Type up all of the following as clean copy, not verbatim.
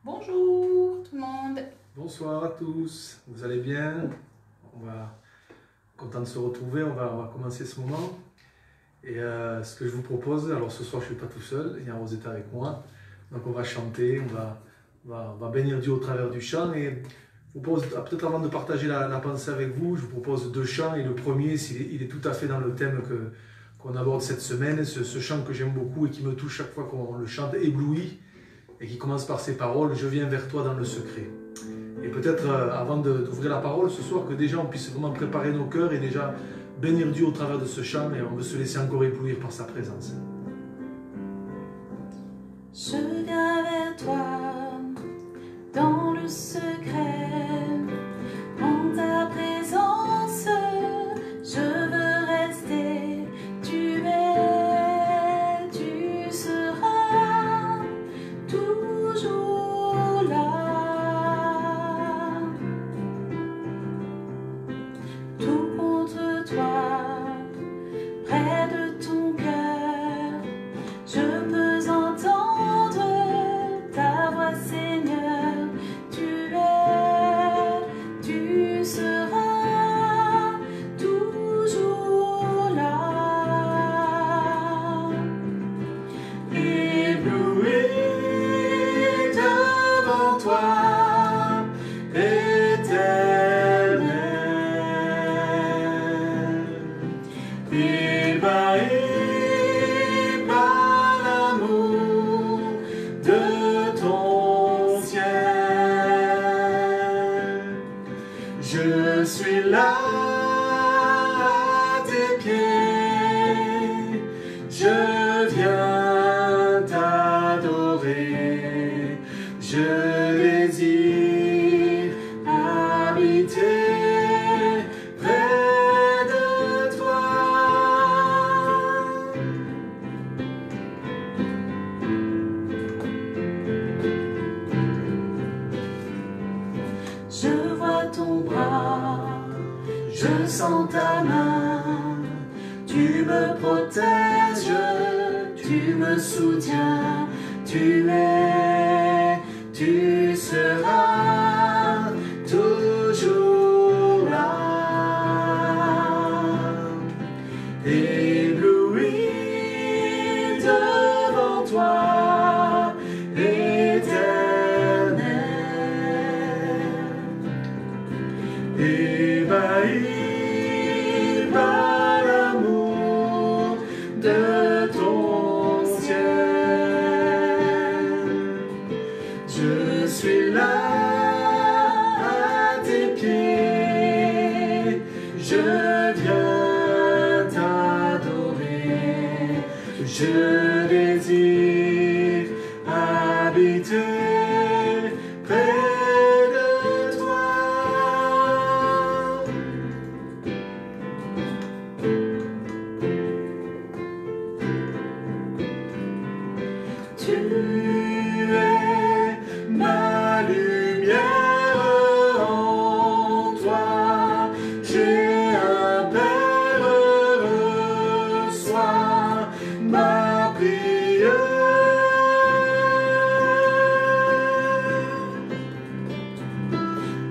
Bonjour tout le monde. Bonsoir à tous, vous allez bien? Content de se retrouver, on va commencer ce moment. Et ce que je vous propose, alors ce soir je ne suis pas tout seul, il y a Rosetta avec moi. Donc on va chanter, on va bénir Dieu au travers du chant. Et je vous propose, peut-être avant de partager la pensée avec vous, je vous propose deux chants. Et le premier, il est tout à fait dans le thème qu'on aborde cette semaine. Ce chant que j'aime beaucoup et qui me touche chaque fois qu'on le chante, ébloui, et qui commence par ces paroles: je viens vers toi dans le secret. Et peut-être avant d'ouvrir la parole ce soir, que déjà on puisse vraiment préparer nos cœurs et déjà bénir Dieu au travers de ce chant, et on veut se laisser encore éblouir par sa présence. Je viens vers toi dans le secret, en ta présence, je veux rester. Tu seras toujours là. Tout contre toi, près de ton cœur, je peux entendre ta voix, Seigneur. Tu seras toujours là. Ébloui devant toi, Éternel, ébahi par l'amour de ton ciel. Je suis là à tes pieds, je viens t'adorer, je désire habiter près de toi. Je vois ton bras, je sens ta main, tu me protèges, tu me soutiens, tu seras toujours là. Ébloui devant toi, Éternel, ébahi par l'amour de ton ciel. Je suis là à tes pieds, je viens t'adorer, je désire habiter près de toi. Tu es ma lumière, en toi j'ai un Père, reçois ma prière.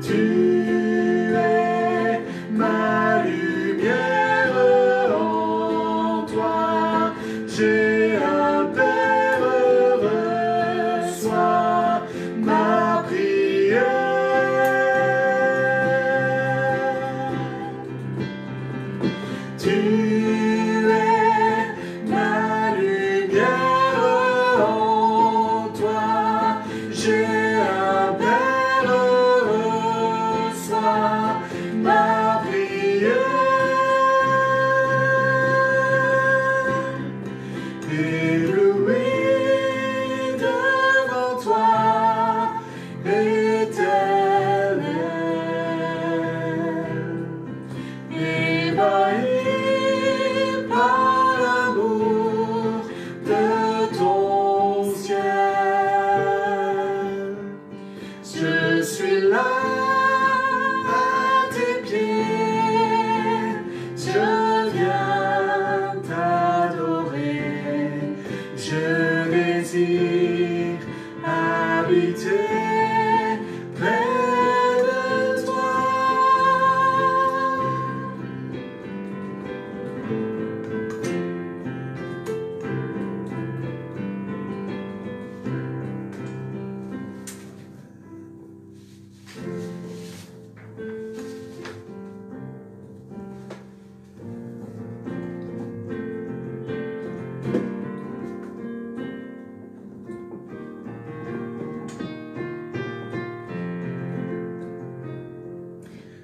Tu es ma lumière, en toi j'ai un Père, habiter près de toi.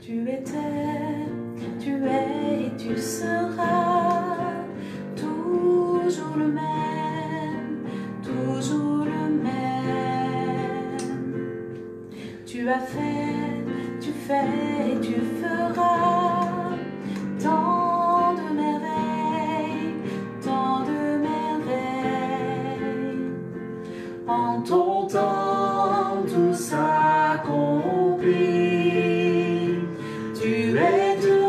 Tu étais, tu es et tu seras toujours le même, toujours le même. Tu as fait, tu fais et tu feras tant de merveilles, tant de merveilles. En ton temps, tout s'accomplit. Tu es Dieu,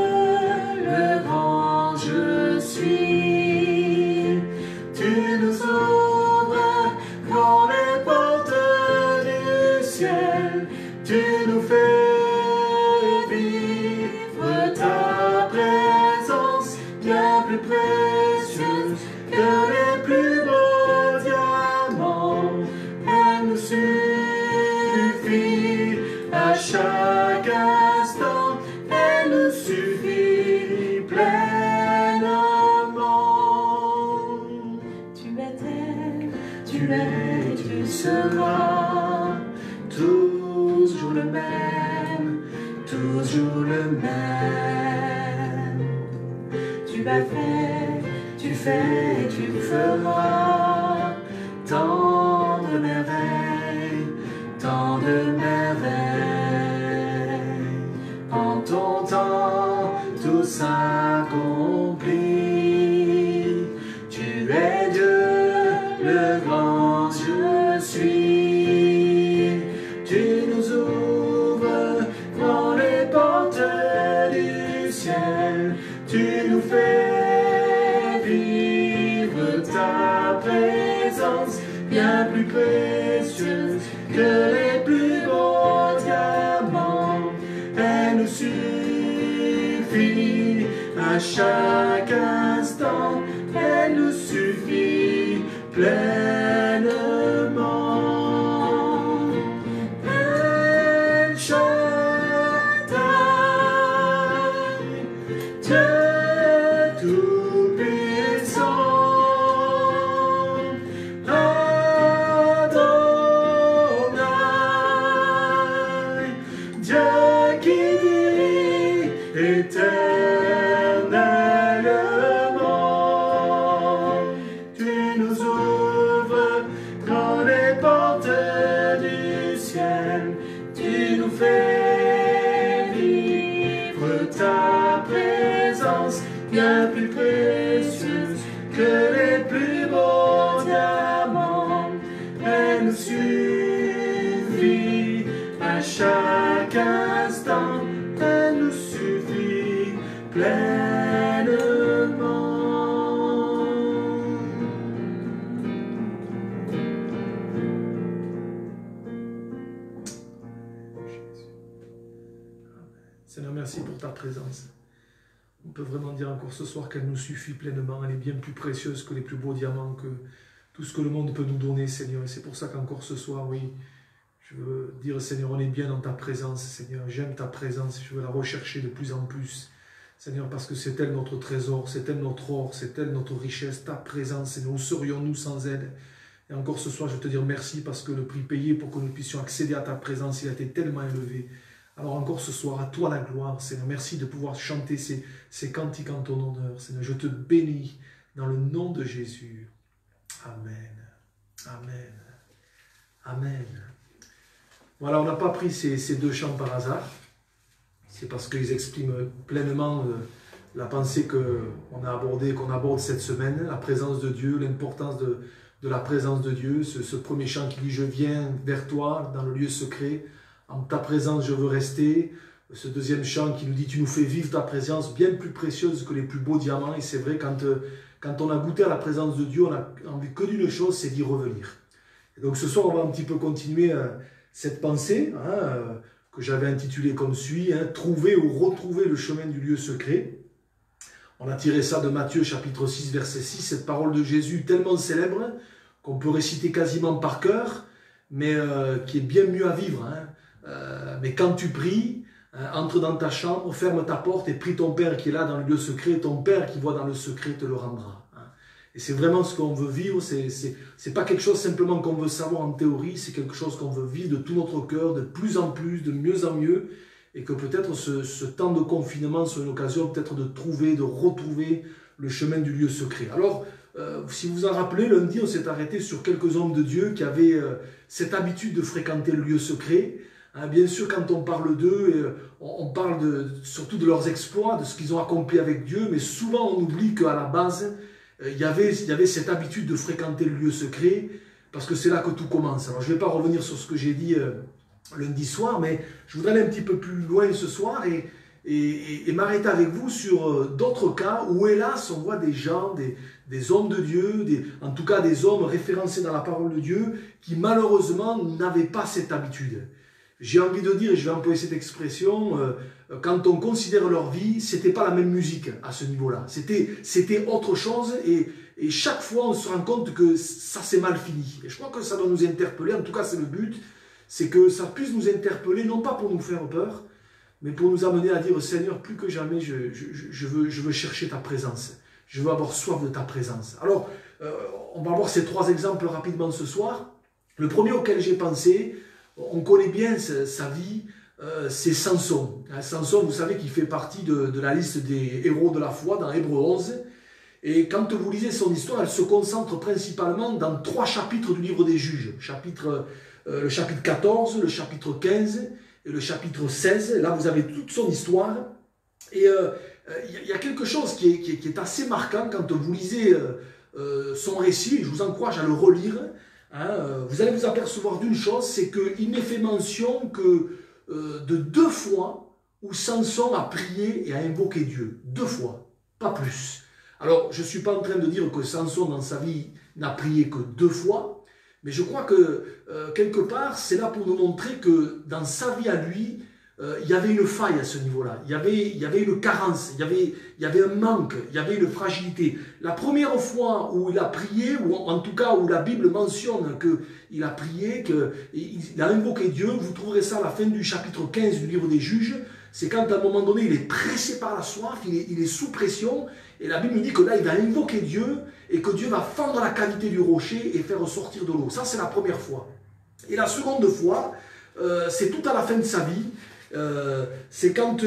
le grand je suis. Tu nous ouvres grand les portes du ciel. Tu nous fais vivre ta présence bien plus précieuse que les plus beaux diamants. Elle nous suffit à chaque instant. Elle nous suffit pleinement. Tu étais, Tu es et tu seras toujours le même, toujours le même. tu as fait, Tu fais et tu feras tant de merveilles, tant de merveilles. En ton temps, tout s'accomplit. Tu es Dieu, le grand je suis. Tu nous ouvres grand les portes du ciel. Tu nous fais vivre ta présence bien plus précieuse que les plus beaux diamants. Elle nous suffit à chaque instant. Elle nous suffit pleinement. El Shaddai, Dieu tout-puissant, Adonai, Dieu qui vit éternellement. Tu nous ouvres grand les portes du ciel. Tu nous fais vivre ta présence bien plus précieuse que les plus beaux diamants. Elle nous suffit à chaque instant. Elle nous suffit pleinement. Seigneur, merci pour ta présence. On peut vraiment dire encore ce soir qu'elle nous suffit pleinement. Elle est bien plus précieuse que les plus beaux diamants, que tout ce que le monde peut nous donner, Seigneur. Et c'est pour ça qu'encore ce soir, oui, je veux dire, Seigneur, on est bien dans ta présence, Seigneur. J'aime ta présence, je veux la rechercher de plus en plus. Seigneur, parce que c'est elle notre trésor, c'est elle notre or, c'est elle notre richesse, ta présence, Seigneur. Où serions-nous sans elle? Et encore ce soir, je veux te dire merci parce que le prix payé pour que nous puissions accéder à ta présence, il a été tellement élevé. Alors encore ce soir, à toi la gloire, Seigneur. Merci de pouvoir chanter ces cantiques en ton honneur, Seigneur. Je te bénis dans le nom de Jésus. Amen. Amen. Amen. Voilà, on n'a pas pris ces deux chants par hasard. C'est parce qu'ils expriment pleinement la pensée qu'on a abordée, qu'on aborde cette semaine, la présence de Dieu, l'importance de la présence de Dieu. Ce premier chant qui dit « Je viens vers toi dans le lieu secret ». En ta présence, je veux rester. Ce deuxième chant qui nous dit, tu nous fais vivre ta présence, bien plus précieuse que les plus beaux diamants. Et c'est vrai, quand on a goûté à la présence de Dieu, on a envie que d'une chose, c'est d'y revenir. Et donc ce soir, on va un petit peu continuer cette pensée que j'avais intitulée comme suit, trouver ou retrouver le chemin du lieu secret. On a tiré ça de Matthieu chapitre 6, verset 6, cette parole de Jésus tellement célèbre qu'on peut réciter quasiment par cœur, mais qui est bien mieux à vivre. Mais quand tu pries, entre dans ta chambre, ferme ta porte et prie ton Père qui est là dans le lieu secret, ton Père qui voit dans le secret te le rendra. Et c'est vraiment ce qu'on veut vivre, c'est pas quelque chose simplement qu'on veut savoir en théorie, c'est quelque chose qu'on veut vivre de tout notre cœur, de plus en plus, de mieux en mieux, et que peut-être ce temps de confinement soit une occasion peut-être de trouver, de retrouver le chemin du lieu secret. Alors, si vous vous en rappelez, lundi, on s'est arrêté sur quelques hommes de Dieu qui avaient cette habitude de fréquenter le lieu secret. Bien sûr, quand on parle d'eux, on parle surtout de leurs exploits, de ce qu'ils ont accompli avec Dieu, mais souvent on oublie qu'à la base, il y avait cette habitude de fréquenter le lieu secret, parce que c'est là que tout commence. Alors je ne vais pas revenir sur ce que j'ai dit lundi soir, mais je voudrais aller un petit peu plus loin ce soir et m'arrêter avec vous sur d'autres cas où, hélas, on voit des gens, des hommes de Dieu, en tout cas des hommes référencés dans la parole de Dieu, qui malheureusement n'avaient pas cette habitude. J'ai envie de dire, et je vais employer cette expression, quand on considère leur vie, c'était pas la même musique à ce niveau-là. C'était autre chose et chaque fois on se rend compte que ça s'est mal fini. Et je crois que ça doit nous interpeller, en tout cas c'est le but, c'est que ça puisse nous interpeller, non pas pour nous faire peur, mais pour nous amener à dire, Seigneur, plus que jamais, je veux chercher ta présence. Je veux avoir soif de ta présence. Alors, on va voir ces trois exemples rapidement ce soir. Le premier auquel j'ai pensé, on connaît bien sa vie, c'est Samson. Samson, vous savez qu'il fait partie de la liste des héros de la foi dans Hébreux 11. Et quand vous lisez son histoire, elle se concentre principalement dans 3 chapitres du livre des Juges. Le chapitre 14, le chapitre 15 et le chapitre 16. Là, vous avez toute son histoire. Et il y a quelque chose qui est assez marquant quand vous lisez son récit. Je vous encourage à le relire. Vous allez vous apercevoir d'une chose, c'est qu'il n'est fait mention que de 2 fois où Samson a prié et a invoqué Dieu. 2 fois, pas plus. Alors, je ne suis pas en train de dire que Samson dans sa vie n'a prié que 2 fois, mais je crois que quelque part, c'est là pour nous montrer que dans sa vie à lui, il y avait une faille à ce niveau-là, il y avait une carence, il y avait un manque, il y avait une fragilité. La première fois où il a prié, ou en tout cas où la Bible mentionne qu'il a prié, qu'il a invoqué Dieu, vous trouverez ça à la fin du chapitre 15 du livre des Juges, c'est quand à un moment donné il est pressé par la soif, il est sous pression, et la Bible nous dit que là il va invoquer Dieu, et que Dieu va fendre la cavité du rocher et faire ressortir de l'eau. Ça c'est la première fois. Et la seconde fois, c'est tout à la fin de sa vie. C'est quand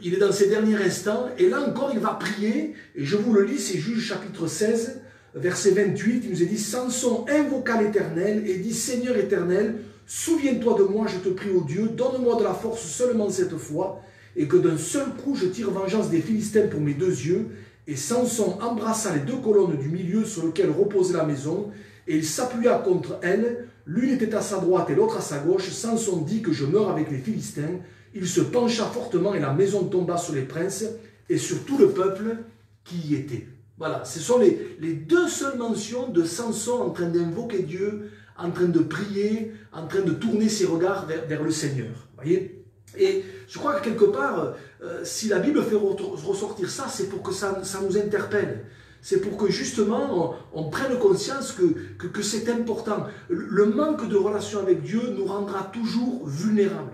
il est dans ses derniers instants, et là encore il va prier, et je vous le lis, c'est Juges chapitre 16, verset 28, il nous est dit, Samson invoqua l'Éternel et dit, Seigneur éternel, souviens-toi de moi, je te prie, ô Dieu, donne-moi de la force seulement cette fois, et que d'un seul coup je tire vengeance des Philistins pour mes 2 yeux. Et Samson embrassa les 2 colonnes du milieu sur lesquelles reposait la maison, et il s'appuya contre elles, l'une était à sa droite et l'autre à sa gauche. Samson dit que je meurs avec les Philistins. Il se pencha fortement et la maison tomba sur les princes et sur tout le peuple qui y était. Voilà, ce sont les 2 seules mentions de Samson en train d'invoquer Dieu, en train de prier, en train de tourner ses regards vers le Seigneur. Voyez ? Et je crois que quelque part, si la Bible fait ressortir ça, c'est pour que ça nous interpelle. C'est pour que justement on prenne conscience que c'est important. Le manque de relation avec Dieu nous rendra toujours vulnérables.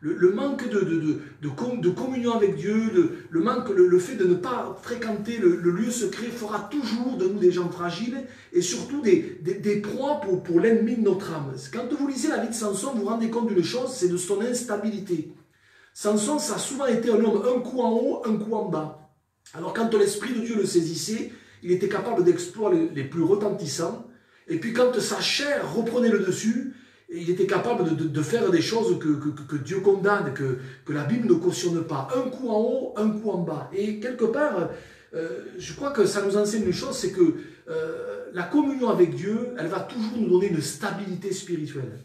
Le manque de communion avec Dieu, le fait de ne pas fréquenter le lieu secret fera toujours de nous des gens fragiles et surtout des proies pour l'ennemi de notre âme. Quand vous lisez la vie de Samson, vous vous rendez compte d'une chose, c'est de son instabilité. Samson, ça a souvent été un homme un coup en haut, un coup en bas. Alors quand l'Esprit de Dieu le saisissait, il était capable d'exploits les plus retentissants. Et puis quand sa chair reprenait le dessus, il était capable de faire des choses que Dieu condamne, que la Bible ne cautionne pas. Un coup en haut, un coup en bas. Et quelque part, je crois que ça nous enseigne une chose, c'est que la communion avec Dieu, elle va toujours nous donner une stabilité spirituelle.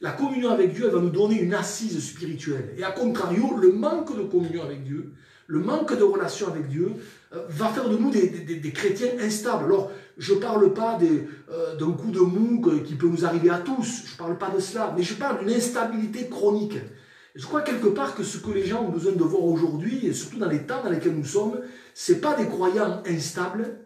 La communion avec Dieu, elle va nous donner une assise spirituelle. Et à contrario, le manque de communion avec Dieu, le manque de relation avec Dieu, va faire de nous des chrétiens instables. Alors, je ne parle pas d'un coup de mou qui peut nous arriver à tous, je ne parle pas de cela, mais je parle d'une instabilité chronique. Je crois quelque part que ce que les gens ont besoin de voir aujourd'hui, et surtout dans les temps dans lesquels nous sommes, ce n'est pas des croyants instables,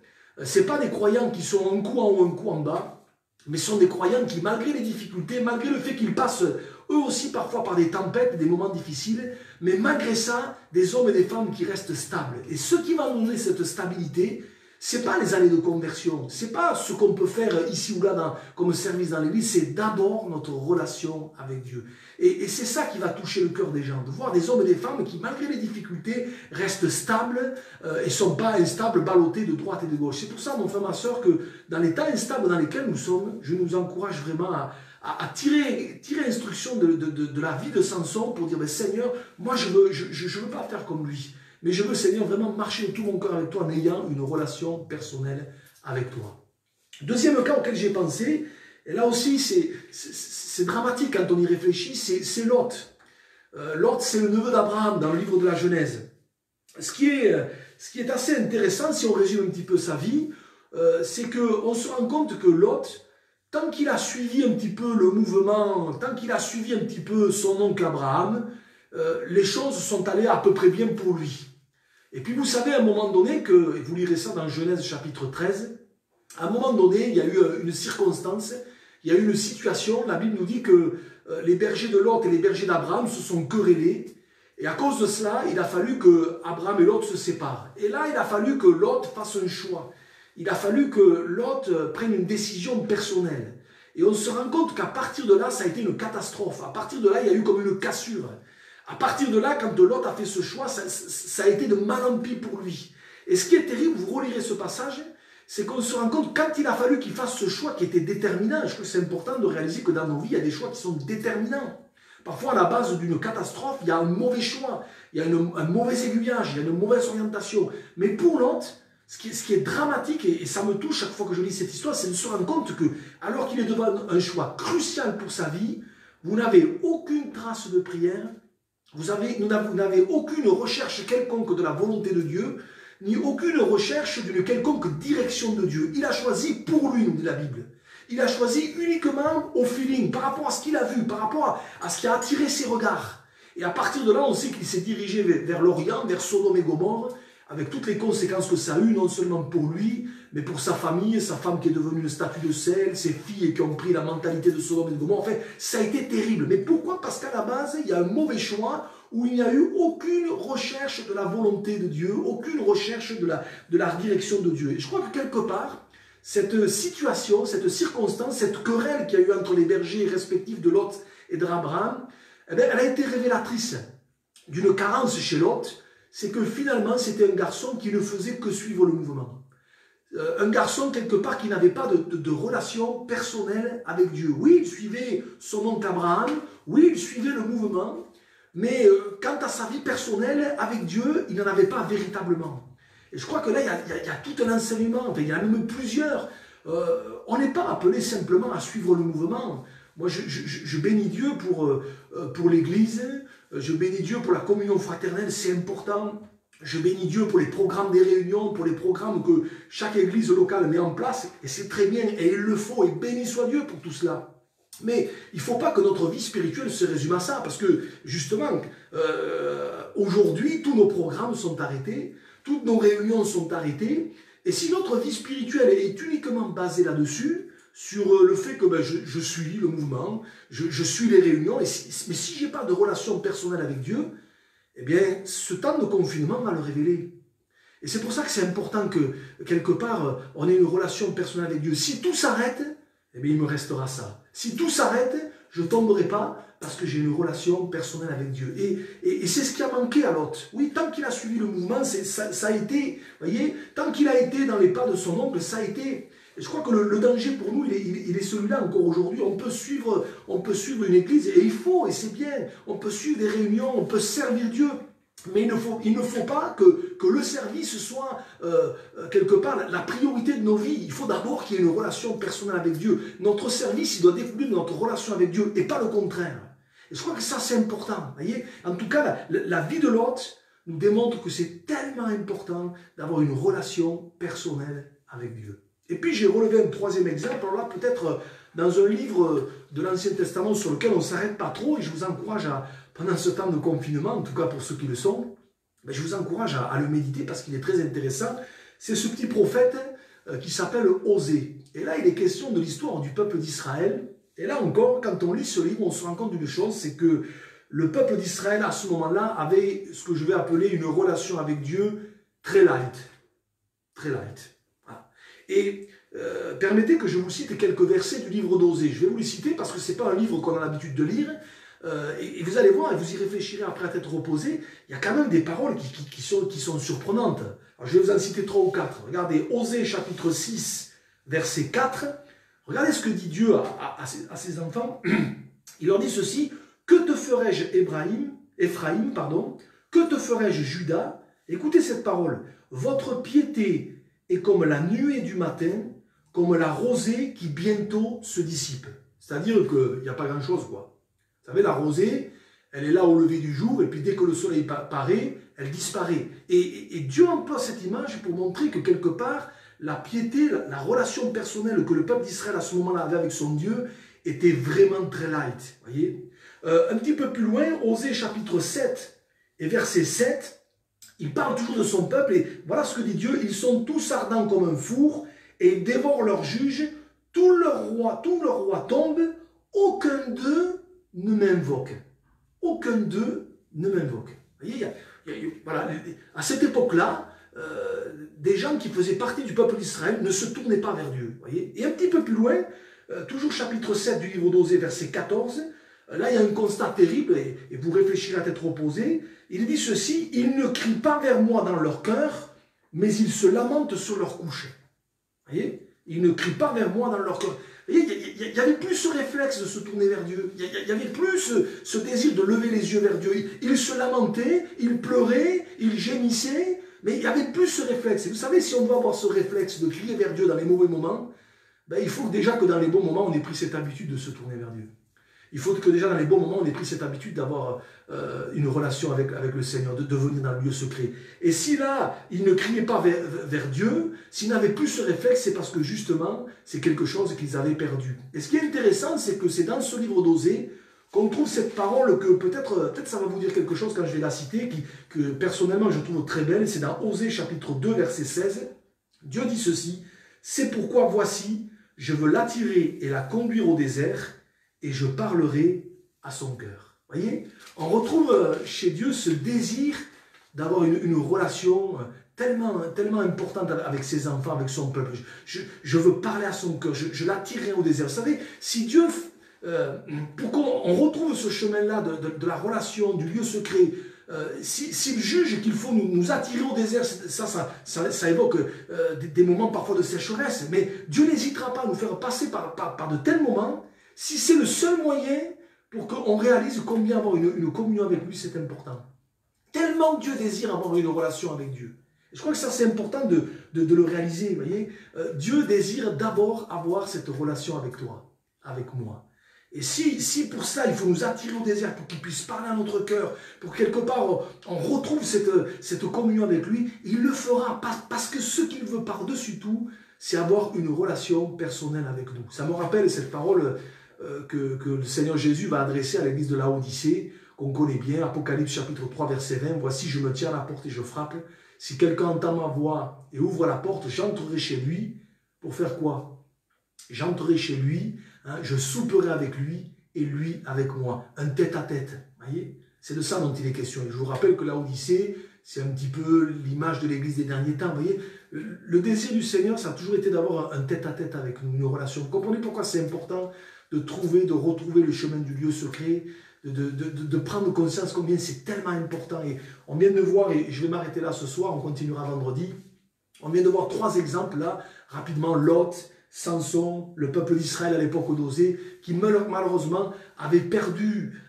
ce n'est pas des croyants qui sont un coup en haut, un coup en bas, mais ce sont des croyants qui, malgré les difficultés, malgré le fait qu'ils passent eux aussi parfois par des tempêtes, des moments difficiles, mais malgré ça, des hommes et des femmes qui restent stables. Et ce qui va nous donner cette stabilité, ce n'est pas les années de conversion, ce n'est pas ce qu'on peut faire ici ou là comme service dans l'église, c'est d'abord notre relation avec Dieu. Et c'est ça qui va toucher le cœur des gens, de voir des hommes et des femmes qui, malgré les difficultés, restent stables et ne sont pas instables, ballottés de droite et de gauche. C'est pour ça, mon frère, ma soeur, que dans les temps instables dans lesquels nous sommes, je nous encourage vraiment à tirer instruction de la vie de Samson pour dire, Seigneur, moi je veux pas faire comme lui. Mais je veux, Seigneur, vraiment marcher de tout mon cœur avec toi en ayant une relation personnelle avec toi. Deuxième cas auquel j'ai pensé, et là aussi c'est dramatique quand on y réfléchit, c'est Lot. Lot, c'est le neveu d'Abraham dans le livre de la Genèse. Ce qui est assez intéressant, si on résume un petit peu sa vie, c'est qu'on se rend compte que Lot, tant qu'il a suivi un petit peu le mouvement, tant qu'il a suivi un petit peu son oncle Abraham, les choses sont allées à peu près bien pour lui. Et puis vous savez à un moment donné, et vous lirez ça dans Genèse chapitre 13, à un moment donné, il y a eu une circonstance, il y a eu une situation, la Bible nous dit que les bergers de Lot et les bergers d'Abraham se sont querellés, et à cause de cela, il a fallu que Abraham et Lot se séparent. Et là, il a fallu que Lot fasse un choix. Il a fallu que Lot prenne une décision personnelle. Et on se rend compte qu'à partir de là, ça a été une catastrophe. À partir de là, il y a eu comme une cassure. À partir de là, quand Lot a fait ce choix, ça a été de mal en pis pour lui. Et ce qui est terrible, vous relirez ce passage, c'est qu'on se rend compte, quand il a fallu qu'il fasse ce choix qui était déterminant, je trouve que c'est important de réaliser que dans nos vies, il y a des choix qui sont déterminants. Parfois, à la base d'une catastrophe, il y a un mauvais choix, il y a un mauvais aiguillage, il y a une mauvaise orientation. Mais pour Lot, ce qui est dramatique, et ça me touche chaque fois que je lis cette histoire, c'est de se rendre compte que, alors qu'il est devant un choix crucial pour sa vie, vous n'avez aucune trace de prière, vous n'avez aucune recherche quelconque de la volonté de Dieu, ni aucune recherche d'une quelconque direction de Dieu. Il a choisi pour lui, nous dit la Bible. Il a choisi uniquement au feeling, par rapport à ce qu'il a vu, par rapport à ce qui a attiré ses regards. Et à partir de là, on sait qu'il s'est dirigé vers l'Orient, vers Sodome et Gomorrhe, avec toutes les conséquences que ça a eu, non seulement pour lui, mais pour sa famille, sa femme qui est devenue une statue de sel, ses filles qui ont pris la mentalité de Sodome et de Gomorrhe. Enfin, ça a été terrible. Mais pourquoi? Parce qu'à la base, il y a un mauvais choix où il n'y a eu aucune recherche de la volonté de Dieu, aucune recherche de la direction de Dieu. Et je crois que quelque part, cette situation, cette circonstance, cette querelle qu'il y a eu entre les bergers respectifs de Lot et d'Abraham, eh bien, elle a été révélatrice d'une carence chez Lot. C'est que finalement, c'était un garçon qui ne faisait que suivre le mouvement. Un garçon, quelque part, qui n'avait pas de relation personnelle avec Dieu. Oui, il suivait son oncle Abraham, oui, il suivait le mouvement, mais quant à sa vie personnelle avec Dieu, il n'en avait pas véritablement. Et je crois que là, il y a tout un enseignement, enfin, il y en a même plusieurs. On n'est pas appelé simplement à suivre le mouvement. Moi, je bénis Dieu pour l'Église, je bénis Dieu pour la communion fraternelle, c'est important. Je bénis Dieu pour les programmes des réunions, pour les programmes que chaque église locale met en place, et c'est très bien, et il le faut, et béni soit Dieu pour tout cela. Mais il ne faut pas que notre vie spirituelle se résume à ça, parce que justement, aujourd'hui, tous nos programmes sont arrêtés, toutes nos réunions sont arrêtées, et si notre vie spirituelle est uniquement basée là-dessus, sur le fait que je suis le mouvement, je suis les réunions, mais si je n'ai pas de relation personnelle avec Dieu, eh bien, ce temps de confinement va le révéler. Et c'est pour ça que c'est important que, quelque part, on ait une relation personnelle avec Dieu. Si tout s'arrête, eh bien, il me restera ça. Si tout s'arrête, je ne tomberai pas parce que j'ai une relation personnelle avec Dieu. Et c'est ce qui a manqué à Lot. Oui, tant qu'il a suivi le mouvement, ça a été, voyez, tant qu'il a été dans les pas de son oncle, ça a été... Et je crois que le danger pour nous, il est celui-là encore aujourd'hui. On peut suivre une église, et il faut, et c'est bien. On peut suivre des réunions, on peut servir Dieu. Mais il ne faut pas que le service soit, quelque part, la priorité de nos vies. Il faut d'abord qu'il y ait une relation personnelle avec Dieu. Notre service, il doit découler de notre relation avec Dieu, et pas le contraire. Et je crois que ça, c'est important. Voyez, en tout cas, la vie de Lot nous démontre que c'est tellement important d'avoir une relation personnelle avec Dieu. Et puis j'ai relevé un troisième exemple, alors là peut-être dans un livre de l'Ancien Testament sur lequel on ne s'arrête pas trop, et je vous encourage à, pendant ce temps de confinement, en tout cas pour ceux qui le sont, ben je vous encourage à le méditer parce qu'il est très intéressant. C'est ce petit prophète qui s'appelle Osée. Et là il est question de l'histoire du peuple d'Israël. Et là encore, quand on lit ce livre, on se rend compte d'une chose, c'est que le peuple d'Israël à ce moment-là avait ce que je vais appeler une relation avec Dieu très light. Très light. Voilà. Et permettez que je vous cite quelques versets du livre d'Osée. Je vais vous les citer parce que ce n'est pas un livre qu'on a l'habitude de lire. Et vous allez voir, et vous y réfléchirez après à tête reposée, il y a quand même des paroles qui sont surprenantes. Alors, je vais vous en citer 3 ou 4. Regardez, Osée chapitre 6, verset 4. Regardez ce que dit Dieu à ses enfants. Il leur dit ceci: que te ferai-je, Éphraïm, pardon, que te ferai-je, Juda? Écoutez cette parole. Votre piété est comme la nuée du matin, comme la rosée qui bientôt se dissipe. C'est-à-dire qu'il n'y a pas grand-chose, quoi. Vous savez, la rosée, elle est là au lever du jour, et puis dès que le soleil paraît, elle disparaît. Et Dieu emploie cette image pour montrer que quelque part, la piété, la relation personnelle que le peuple d'Israël à ce moment-là avait avec son Dieu, était vraiment très light. Voyez, un petit peu plus loin, Osée chapitre 7 et verset 7, il parle toujours de son peuple, et voilà ce que dit Dieu: ils sont tous ardents comme un four, et ils dévorent leurs juges, tous leurs rois tombent, aucun d'eux ne m'invoque. Aucun d'eux ne m'invoque. Vous voyez, voilà, à cette époque-là, des gens qui faisaient partie du peuple d'Israël ne se tournaient pas vers Dieu. Voyez. Et un petit peu plus loin, toujours chapitre 7 du livre d'Osée, verset 14, là il y a un constat terrible, et vous réfléchirez à tête reposée. Il dit ceci: ils ne crient pas vers moi dans leur cœur, mais ils se lamentent sur leur couche. Voyez, ils ne crient pas vers moi dans leur cœur. Il n'y avait plus ce réflexe de se tourner vers Dieu. Il n'y avait plus ce désir de lever les yeux vers Dieu. Ils se lamentaient, ils pleuraient, ils gémissaient, mais il n'y avait plus ce réflexe. Et vous savez, si on veut avoir ce réflexe de crier vers Dieu dans les mauvais moments, ben, il faut déjà que dans les bons moments, on ait pris cette habitude de se tourner vers Dieu. Il faut que déjà dans les bons moments, on ait pris cette habitude d'avoir une relation avec le Seigneur, de devenir dans le lieu secret. Et si là, il ne criait pas vers Dieu, s'il n'avait plus ce réflexe, c'est parce que justement, c'est quelque chose qu'ils avaient perdu. Et ce qui est intéressant, c'est que c'est dans ce livre d'Osée qu'on trouve cette parole que peut-être ça va vous dire quelque chose quand je vais la citer, que personnellement je trouve très belle. C'est dans Osée chapitre 2, verset 16. Dieu dit ceci: c'est pourquoi voici, je veux l'attirer et la conduire au désert, et je parlerai à son cœur. Voyez, on retrouve chez Dieu ce désir d'avoir une relation tellement importante avec ses enfants, avec son peuple. Je veux parler à son cœur, je l'attirerai au désert. Vous savez, si Dieu, pour qu'on retrouve ce chemin-là de la relation, du lieu secret, s'il juge qu'il faut nous attirer au désert, ça évoque des moments parfois de sécheresse, mais Dieu n'hésitera pas à nous faire passer par de tels moments, si c'est le seul moyen pour qu'on réalise combien avoir une communion avec lui, c'est important. Tellement Dieu désire avoir une relation avec Dieu. Et je crois que ça, c'est important de le réaliser. Vous voyez, Dieu désire d'abord avoir cette relation avec toi, avec moi. Et si pour ça, il faut nous attirer au désert pour qu'il puisse parler à notre cœur, pour que quelque part on retrouve cette communion avec lui, il le fera parce que ce qu'il veut par-dessus tout, c'est avoir une relation personnelle avec nous. Ça me rappelle cette parole que le Seigneur Jésus va adresser à l'église de Laodicée, qu'on connaît bien, Apocalypse chapitre 3, verset 20. « Voici, je me tiens à la porte et je frappe. Si quelqu'un entend ma voix et ouvre la porte, j'entrerai chez lui. » Pour faire quoi? J'entrerai chez lui, hein, je souperai avec lui et lui avec moi. Un tête-à-tête. Voyez, c'est de ça dont il est question. Et je vous rappelle que Laodicée, c'est un petit peu l'image de l'église des derniers temps. Vous voyez, le désir du Seigneur, ça a toujours été d'avoir un tête-à-tête avec nous, une relation. Vous comprenez pourquoi c'est important de retrouver le chemin du lieu secret, de prendre conscience combien c'est tellement important. Et on vient de voir, et je vais m'arrêter là ce soir, on continuera vendredi, on vient de voir 3 exemples là, rapidement, Lot, Samson, le peuple d'Israël à l'époque d'Osée, qui malheureusement avait perdu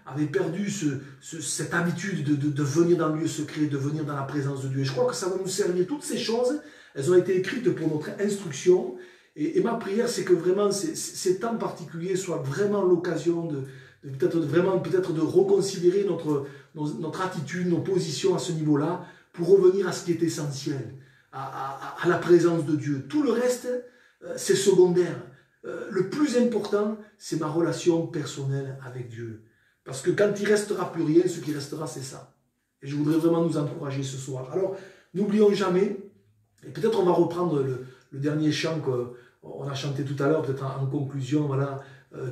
cette habitude de venir dans le lieu secret, de venir dans la présence de Dieu. Et je crois que ça va nous servir. Toutes ces choses, elles ont été écrites pour notre instruction. Et ma prière, c'est que vraiment ces temps particuliers soient vraiment l'occasion peut-être de reconsidérer notre attitude, nos positions à ce niveau-là, pour revenir à ce qui est essentiel, à la présence de Dieu. Tout le reste, c'est secondaire. Le plus important, c'est ma relation personnelle avec Dieu. Parce que quand il ne restera plus rien, ce qui restera, c'est ça. Et je voudrais vraiment nous encourager ce soir. Alors, n'oublions jamais, et peut-être on va reprendre le dernier chant qu'on a chanté tout à l'heure, peut-être en conclusion, voilà,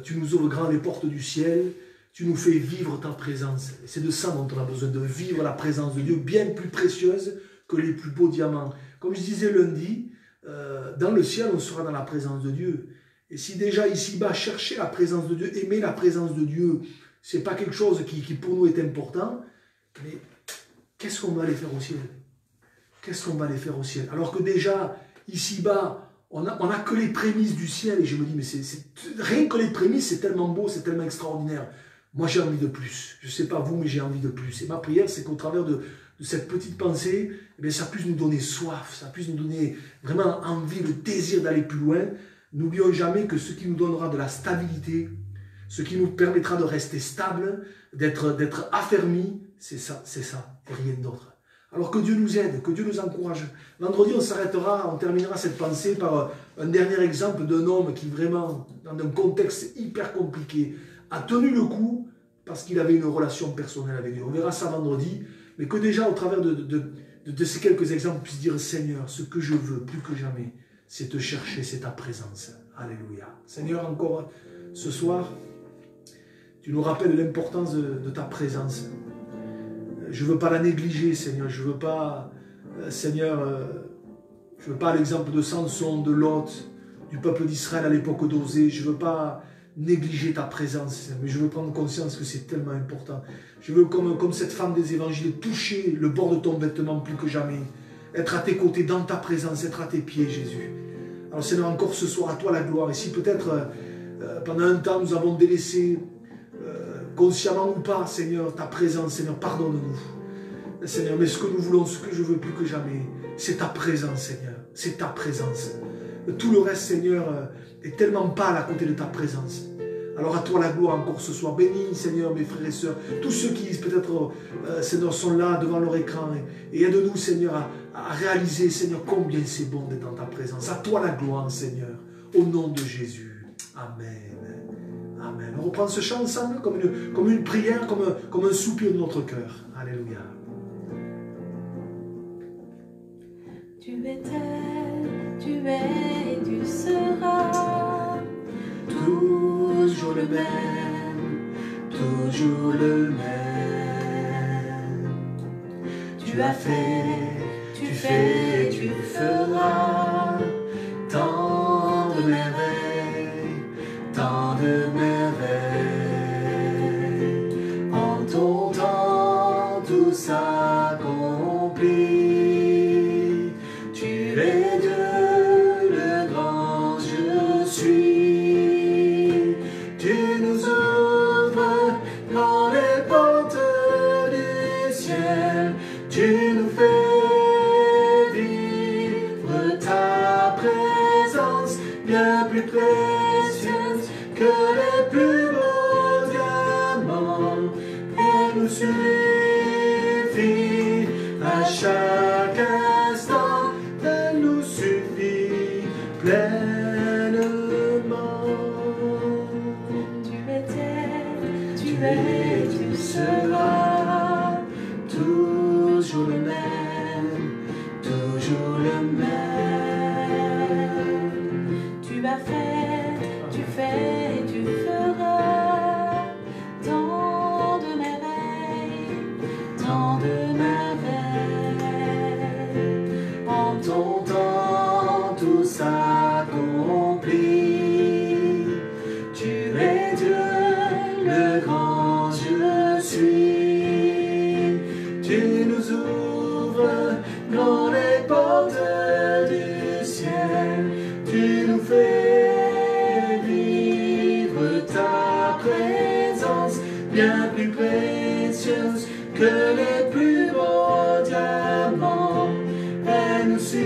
tu nous ouvres grand les portes du ciel, tu nous fais vivre ta présence. Et c'est de ça dont on a besoin, de vivre la présence de Dieu, bien plus précieuse que les plus beaux diamants. Comme je disais lundi, dans le ciel, on sera dans la présence de Dieu. Et si déjà ici-bas, chercher la présence de Dieu, aimer la présence de Dieu, c'est pas quelque chose qui pour nous est important, mais qu'est-ce qu'on va aller faire au ciel? Qu'est-ce qu'on va aller faire au ciel? Alors que déjà, ici-bas, on a que les prémices du ciel, et je me dis, mais rien que les prémices, c'est tellement beau, c'est tellement extraordinaire. Moi, j'ai envie de plus. Je ne sais pas vous, mais j'ai envie de plus. Et ma prière, c'est qu'au travers de cette petite pensée, eh bien, ça puisse nous donner soif, ça puisse nous donner vraiment envie, le désir d'aller plus loin. N'oublions jamais que ce qui nous donnera de la stabilité, ce qui nous permettra de rester stable, d'être affermi, c'est ça, et rien d'autre. Alors que Dieu nous aide, que Dieu nous encourage. Vendredi, on terminera cette pensée par un dernier exemple d'un homme qui vraiment, dans un contexte hyper compliqué, a tenu le coup parce qu'il avait une relation personnelle avec Dieu. On verra ça vendredi, mais que déjà, au travers de ces quelques exemples, on puisse dire, Seigneur, ce que je veux plus que jamais, c'est te chercher, c'est ta présence. Alléluia. Seigneur, encore ce soir, tu nous rappelles l'importance de ta présence. Je ne veux pas la négliger, Seigneur. Je ne veux pas, Seigneur, je veux pas l'exemple de Samson, de Lot, du peuple d'Israël à l'époque d'Osée. Je ne veux pas négliger ta présence, mais je veux prendre conscience que c'est tellement important. Je veux, comme cette femme des évangiles, toucher le bord de ton vêtement plus que jamais. Être à tes côtés, dans ta présence, être à tes pieds, Jésus. Alors Seigneur, encore ce soir, à toi la gloire. Et si peut-être, pendant un temps, nous avons délaissé, consciemment ou pas, Seigneur, ta présence, Seigneur, pardonne-nous. Seigneur, mais ce que nous voulons, ce que je veux plus que jamais, c'est ta présence, Seigneur. C'est ta présence. Tout le reste, Seigneur, est tellement pâle à côté de ta présence. Alors à toi la gloire encore ce soir. Bénis, Seigneur, mes frères et sœurs, tous ceux qui peut-être, Seigneur, sont là devant leur écran. Et aide-nous, Seigneur, à réaliser, Seigneur, combien c'est bon d'être dans ta présence. À toi la gloire, Seigneur, au nom de Jésus. Amen. Amen. On reprend ce chant ensemble comme une prière, comme un soupir de notre cœur. Alléluia. Tu étais, tu es et tu seras toujours le même, toujours le même. Tu as fait, tu fais, tu feras tant de merveilles, tant de merveilles. En ton temps, tout s'accomplit. Tu es Dieu, le grand je suis. Tu nous ouvres dans les portes du ciel. Tu nous fais vivre ta présence, bien plus précieuse que les plus beaux diamants. Elle nous suffit à chaque instant, elle nous suffit pleinement. Tu étais, tu es, tu seras toujours le même, toujours le même. Tu as fait, tu fais et tu feras tant de merveilles, tant de merveilles. En ton temps, tout s'accomplit. Tu es Dieu, le grand je suis. Tu nous ouvres dans les portes du ciel. Tu nous fais vivre ta présence, bien plus précieuse que les plus beaux diamants. Elle nous suffit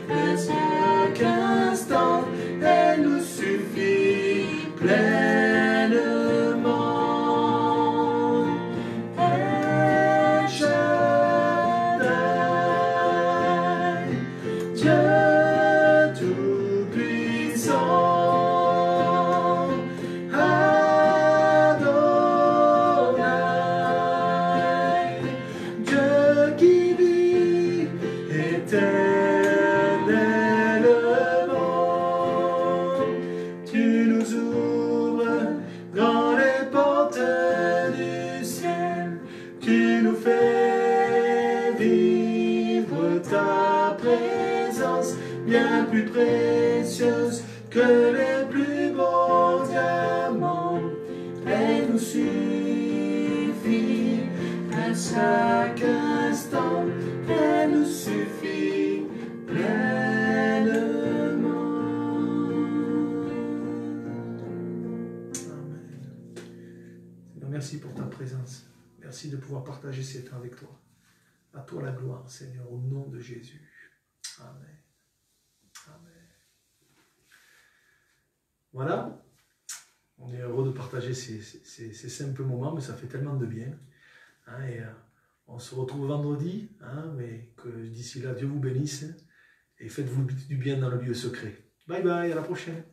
à chaque instant, elle nous suffit pleinement. El Shaddai, Dieu chaque instant, elle nous suffit pleinement. Amen. Seigneur, merci pour ta présence. Merci de pouvoir partager ces temps avec toi. À toi la gloire, Seigneur, au nom de Jésus. Amen. Amen. Voilà. On est heureux de partager ces simples moments, mais ça fait tellement de bien. Hein, et on se retrouve vendredi, hein, mais que d'ici là, Dieu vous bénisse et faites-vous du bien dans le lieu secret. Bye bye, à la prochaine.